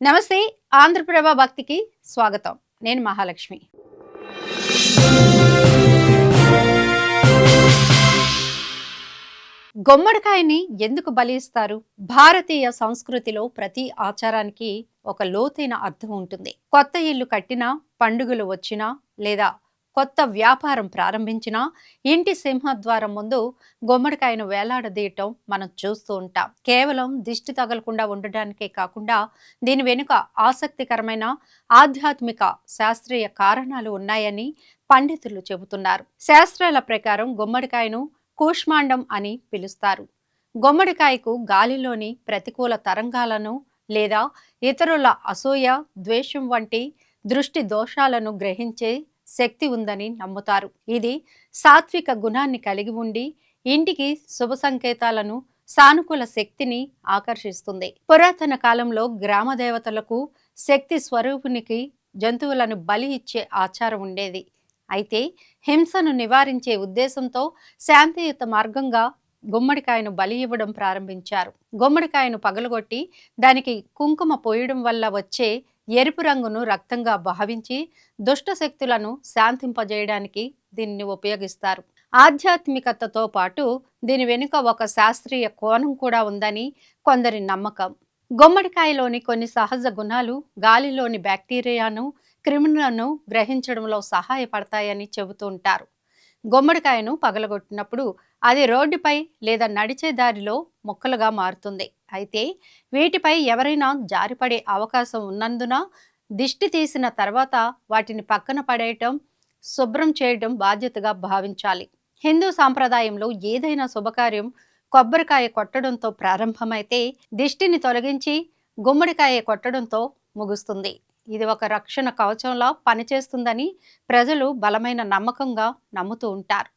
నమస్తే. ఆంధ్రప్రభ భక్తికి స్వాగతం. నేను మహాలక్ష్మి. గుమ్మడికాయని ఎందుకు బలి ఇస్తారు? భారతీయ సంస్కృతిలో ప్రతి ఆచారానికి ఒక లోతైన అర్థం ఉంటుంది. కొత్త ఇల్లు కట్టినా, పండుగలు వచ్చినా లేదా కొత్త వ్యాపారం ప్రారంభించినా ఇంటి సింహద్వారం ముందు గుమ్మడికాయను వేలాడదీయటం మనం చూస్తూ ఉంటాం. కేవలం దిష్టి తగలకుండా ఉండడానికే కాకుండా దీని వెనుక ఆసక్తికరమైన ఆధ్యాత్మిక శాస్త్రీయ కారణాలు ఉన్నాయని పండితులు చెబుతున్నారు. శాస్త్రాల ప్రకారం గుమ్మడికాయను కూష్మాండం అని పిలుస్తారు. గుమ్మడికాయకు గాలిలోని ప్రతికూల తరంగాలను లేదా ఇతరుల అసూయ, ద్వేషం వంటి దృష్టి దోషాలను గ్రహించే శక్తి ఉందని నమ్ముతారు. ఇది సాత్విక గుణాన్ని కలిగి ఉండి ఇంటికి శుభ సంకేతాలను, సానుకూల శక్తిని ఆకర్షిస్తుంది. పురాతన కాలంలో గ్రామ దేవతలకు, శక్తి స్వరూపునికి జంతువులను బలి ఇచ్చే ఆచారం ఉండేది. అయితే హింసను నివారించే ఉద్దేశంతో శాంతియుత మార్గంగా గుమ్మడికాయను బలి ఇవ్వడం ప్రారంభించారు. గుమ్మడికాయను పగలగొట్టి దానికి కుంకుమ పోయడం వల్ల వచ్చే ఎరుపు రంగును రక్తంగా భావించి దుష్ట శక్తులను శాంతింపజేయడానికి దీన్ని ఉపయోగిస్తారు. ఆధ్యాత్మికతతో పాటు దీని వెనుక ఒక శాస్త్రీయ కోణం కూడా ఉందని కొందరి నమ్మకం. గుమ్మడికాయలోని కొన్ని సహజ గుణాలు గాలిలోని బ్యాక్టీరియాను, క్రిములను గ్రహించడంలో సహాయపడతాయని చెబుతూ ఉంటారు. గుమ్మడికాయను పగలగొట్టినప్పుడు అది రోడ్డుపై లేదా నడిచే దారిలో ముక్కలుగా మారుతుంది. అయితే వీటిపై ఎవరైనా జారిపడే అవకాశం ఉన్నందున దిష్టి తీసిన తర్వాత వాటిని పక్కన పడేయటం, శుభ్రం చేయడం బాధ్యతగా భావించాలి. హిందూ సాంప్రదాయంలో ఏదైనా శుభకార్యం కొబ్బరికాయ కొట్టడంతో ప్రారంభమైతే దిష్టిని తొలగించి గుమ్మడికాయ కొట్టడంతో ముగుస్తుంది. ఇది ఒక రక్షణ కవచంలా పనిచేస్తుందని ప్రజలు బలమైన నమ్మకంగా నమ్ముతూ ఉంటారు.